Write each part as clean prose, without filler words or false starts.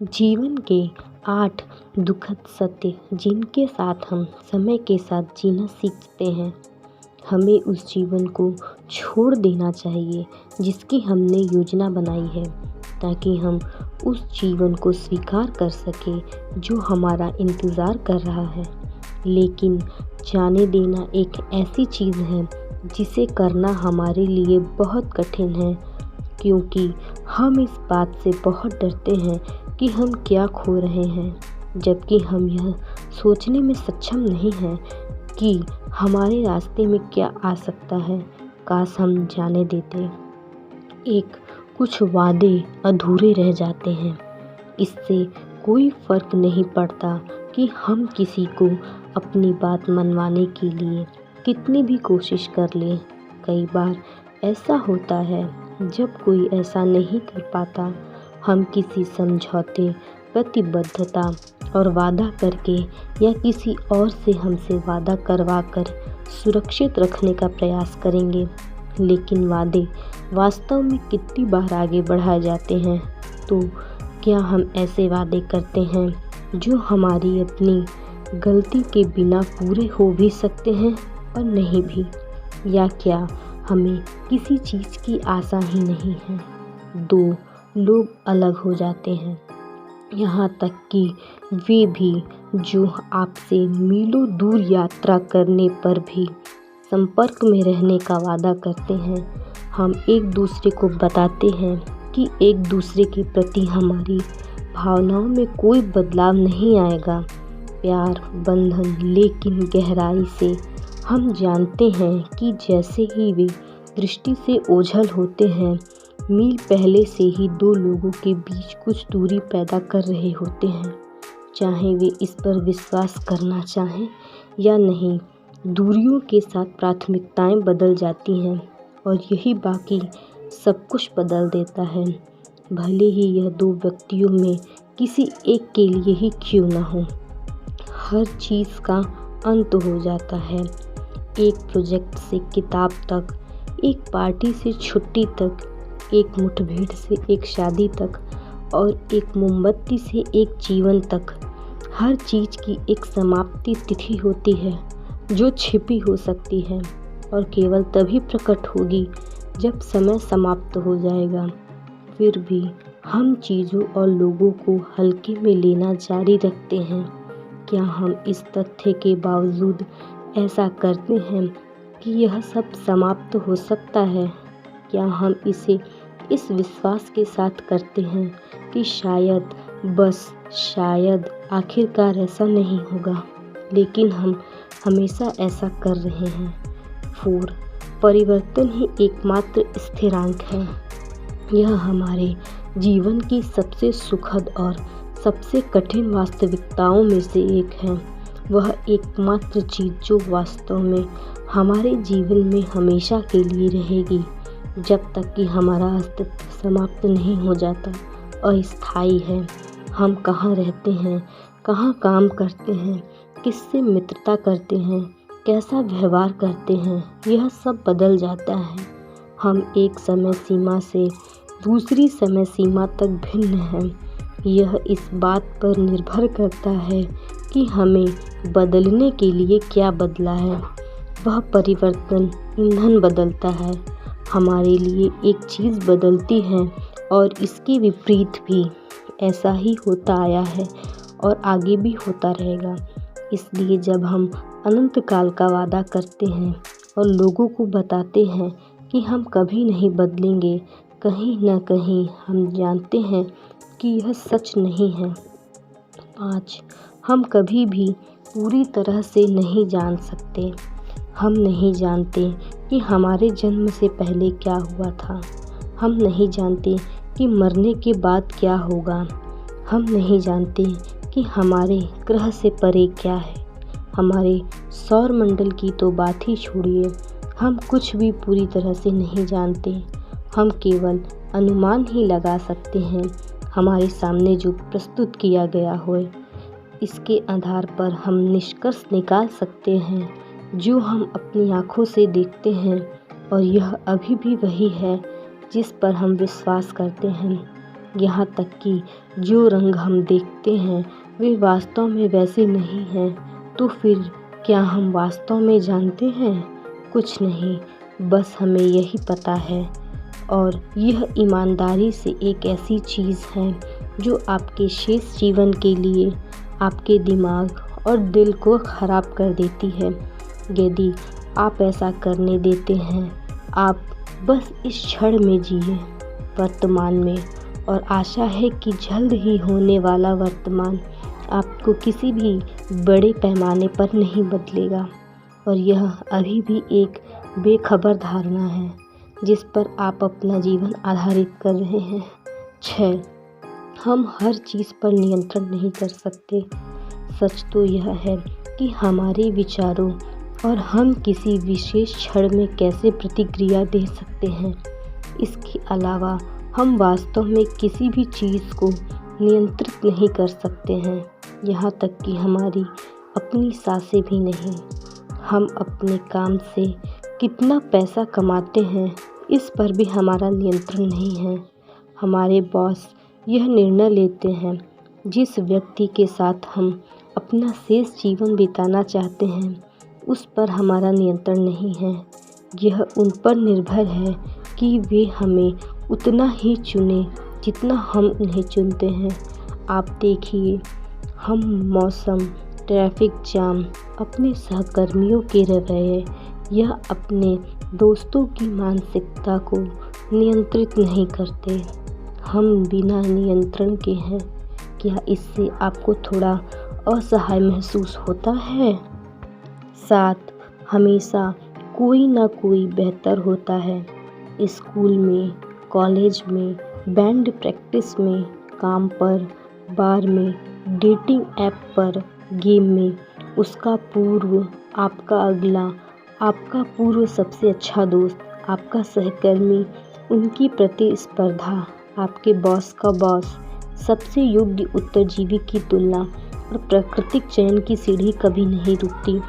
जीवन के 8 दुखद सत्य जिनके साथ हम समय के साथ जीना सीखते हैं। हमें उस जीवन को छोड़ देना चाहिए जिसकी हमने योजना बनाई है, ताकि हम उस जीवन को स्वीकार कर सकें जो हमारा इंतज़ार कर रहा है। लेकिन जाने देना एक ऐसी चीज़ है जिसे करना हमारे लिए बहुत कठिन है, क्योंकि हम इस बात से बहुत डरते हैं कि हम क्या खो रहे हैं, जबकि हम यह सोचने में सक्षम नहीं हैं कि हमारे रास्ते में क्या आ सकता है। काश हम जाने देते। कुछ वादे अधूरे रह जाते हैं। इससे कोई फ़र्क नहीं पड़ता कि हम किसी को अपनी बात मनवाने के लिए कितनी भी कोशिश कर लें। कई बार ऐसा होता है, जब कोई ऐसा नहीं कर पाता, हम किसी समझौते, प्रतिबद्धता और वादा करके या किसी और से हमसे वादा करवा कर सुरक्षित रखने का प्रयास करेंगे। लेकिन वादे वास्तव में कितनी बार आगे बढ़ाए जाते हैं। तो क्या हम ऐसे वादे करते हैं जो हमारी अपनी गलती के बिना पूरे हो भी सकते हैं और नहीं भी? या क्या हमें किसी चीज़ की आशा ही नहीं है? 2 लोग अलग हो जाते हैं, यहाँ तक कि वे भी जो आपसे मीलों दूर यात्रा करने पर भी संपर्क में रहने का वादा करते हैं। हम एक दूसरे को बताते हैं कि एक दूसरे के प्रति हमारी भावनाओं में कोई बदलाव नहीं आएगा। प्यार बंधन, लेकिन गहराई से हम जानते हैं कि जैसे ही वे दृष्टि से ओझल होते हैं, मील पहले से ही 2 लोगों के बीच कुछ दूरी पैदा कर रहे होते हैं। चाहे वे इस पर विश्वास करना चाहें या नहीं, दूरियों के साथ प्राथमिकताएं बदल जाती हैं और यही बाकी सब कुछ बदल देता है। भले ही यह 2 व्यक्तियों में किसी एक के लिए ही क्यों ना हो। हर चीज़ का अंत हो जाता है। एक प्रोजेक्ट से किताब तक, एक पार्टी से छुट्टी तक, एक मुठभेड़ से एक शादी तक और एक मोमबत्ती से एक जीवन तक। हर चीज़ की एक समाप्ति तिथि होती है जो छिपी हो सकती है और केवल तभी प्रकट होगी जब समय समाप्त हो जाएगा। फिर भी हम चीज़ों और लोगों को हल्के में लेना जारी रखते हैं। क्या हम इस तथ्य के बावजूद ऐसा करते हैं कि यह सब समाप्त हो सकता है? क्या हम इसे इस विश्वास के साथ करते हैं कि शायद, बस शायद, आखिरकार ऐसा नहीं होगा, लेकिन हम हमेशा ऐसा कर रहे हैं। 4 परिवर्तन ही एकमात्र स्थिरांक है। यह हमारे जीवन की सबसे सुखद और सबसे कठिन वास्तविकताओं में से एक है। वह एकमात्र चीज़ जो वास्तव में हमारे जीवन में हमेशा के लिए रहेगी, जब तक कि हमारा अस्तित्व समाप्त नहीं हो जाता, अस्थायी है। हम कहाँ रहते हैं, कहाँ काम करते हैं, किससे मित्रता करते हैं, कैसा व्यवहार करते हैं, यह सब बदल जाता है। हम एक समय सीमा से दूसरी समय सीमा तक भिन्न हैं। यह इस बात पर निर्भर करता है कि हमें बदलने के लिए क्या बदला है। वह परिवर्तन ईंधन बदलता है। हमारे लिए एक चीज़ बदलती है और इसके विपरीत भी ऐसा ही होता आया है और आगे भी होता रहेगा। इसलिए जब हम अनंत काल का वादा करते हैं और लोगों को बताते हैं कि हम कभी नहीं बदलेंगे, कहीं न कहीं हम जानते हैं कि यह सच नहीं है। 5 हम कभी भी पूरी तरह से नहीं जान सकते। हम नहीं जानते कि हमारे जन्म से पहले क्या हुआ था। हम नहीं जानते कि मरने के बाद क्या होगा। हम नहीं जानते कि हमारे ग्रह से परे क्या है। हमारे सौर मंडल की तो बात ही छोड़िए, हम कुछ भी पूरी तरह से नहीं जानते। हम केवल अनुमान ही लगा सकते हैं। हमारे सामने जो प्रस्तुत किया गया हो, इसके आधार पर हम निष्कर्ष निकाल सकते हैं जो हम अपनी आँखों से देखते हैं, और यह अभी भी वही है जिस पर हम विश्वास करते हैं। यहाँ तक कि जो रंग हम देखते हैं वे वास्तव में वैसे नहीं हैं। तो फिर क्या हम वास्तव में जानते हैं? कुछ नहीं, बस हमें यही पता है। और यह ईमानदारी से एक ऐसी चीज़ है जो आपके शेष जीवन के लिए आपके दिमाग और दिल को ख़राब कर देती है। यदि आप ऐसा करने देते हैं, आप बस इस क्षण में जिए, वर्तमान में, और आशा है कि जल्द ही होने वाला वर्तमान आपको किसी भी बड़े पैमाने पर नहीं बदलेगा। और यह अभी भी एक बेखबर धारणा है जिस पर आप अपना जीवन आधारित कर रहे हैं। 6. हम हर चीज़ पर नियंत्रण नहीं कर सकते। सच तो यह है कि हमारे विचारों और हम किसी विशेष क्षण में कैसे प्रतिक्रिया दे सकते हैं। इसके अलावा हम वास्तव में किसी भी चीज़ को नियंत्रित नहीं कर सकते हैं, यहाँ तक कि हमारी अपनी सांसें भी नहीं। हम अपने काम से कितना पैसा कमाते हैं इस पर भी हमारा नियंत्रण नहीं है। हमारे बॉस यह निर्णय लेते हैं जिस व्यक्ति के साथ हम अपना शेष जीवन बिताना चाहते हैं उस पर हमारा नियंत्रण नहीं है। यह उन पर निर्भर है कि वे हमें उतना ही चुने जितना हम उन्हें चुनते हैं। आप देखिए, हम मौसम, ट्रैफिक जाम, अपने सहकर्मियों के रवैये या अपने दोस्तों की मानसिकता को नियंत्रित नहीं करते। हम बिना नियंत्रण के हैं। क्या इससे आपको थोड़ा असहाय महसूस होता है? 7. हमेशा कोई ना कोई बेहतर होता है। स्कूल में, कॉलेज में, बैंड प्रैक्टिस में, काम पर, बार में, डेटिंग ऐप पर, गेम में, उसका पूर्व, आपका अगला, आपका पूर्व सबसे अच्छा दोस्त, आपका सहकर्मी, उनकी प्रतिस्पर्धा, आपके बॉस का बॉस, सबसे योग्य उत्तरजीवी की तुलना और प्राकृतिक चयन की सीढ़ी कभी नहीं रुकती।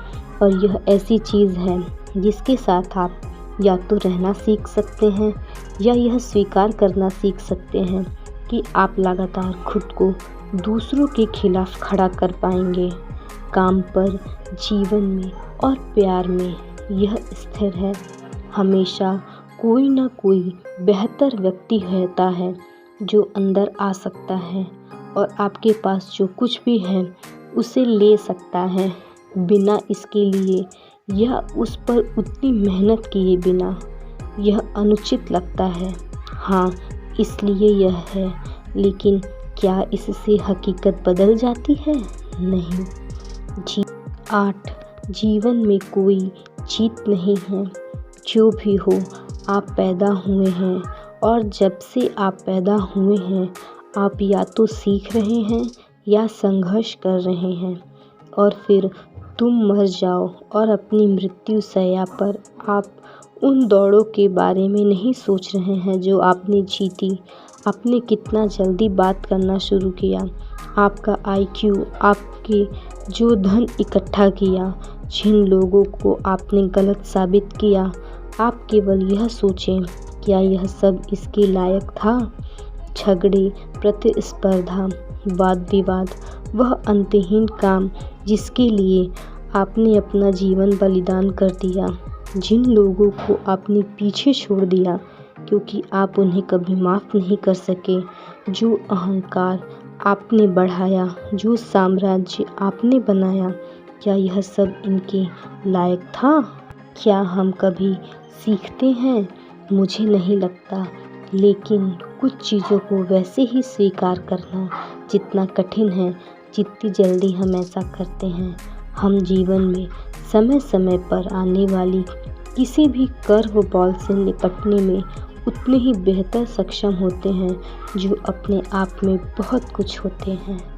और यह ऐसी चीज़ है जिसके साथ आप या तो रहना सीख सकते हैं या यह स्वीकार करना सीख सकते हैं कि आप लगातार खुद को दूसरों के खिलाफ खड़ा कर पाएंगे। काम पर, जीवन में और प्यार में यह स्थिर है। हमेशा कोई ना कोई बेहतर व्यक्ति रहता है जो अंदर आ सकता है और आपके पास जो कुछ भी है उसे ले सकता है बिना इसके लिए या उस पर उतनी मेहनत किए बिना। यह अनुचित लगता है, हाँ, इसलिए यह है, लेकिन क्या इससे हकीकत बदल जाती है? नहीं। 8. जीवन में कोई जीत नहीं है। जो भी हो, आप पैदा हुए हैं और जब से आप पैदा हुए हैं आप या तो सीख रहे हैं या संघर्ष कर रहे हैं और फिर तुम मर जाओ और अपनी मृत्यु शैया पर आप उन दौड़ों के बारे में नहीं सोच रहे हैं जो आपने जीती। आपने कितना जल्दी बात करना शुरू किया, आपका IQ, आपके जो धन इकट्ठा किया, जिन लोगों को आपने गलत साबित किया। आप केवल यह सोचें, क्या यह सब इसके लायक था? झगड़े, प्रतिस्पर्धा, वाद विवाद, वह अंतहीन काम जिसके लिए आपने अपना जीवन बलिदान कर दिया, जिन लोगों को आपने पीछे छोड़ दिया क्योंकि आप उन्हें कभी माफ़ नहीं कर सके, जो अहंकार आपने बढ़ाया, जो साम्राज्य आपने बनाया, क्या यह सब इनके लायक था? क्या हम कभी सीखते हैं? मुझे नहीं लगता, लेकिन कुछ चीज़ों को वैसे ही स्वीकार करना जितना कठिन है जितनी जल्दी हम ऐसा करते हैं। हम जीवन में समय समय पर आने वाली किसी भी कर्वबॉल से निपटने में उतने ही बेहतर सक्षम होते हैं जो अपने आप में बहुत कुछ होते हैं।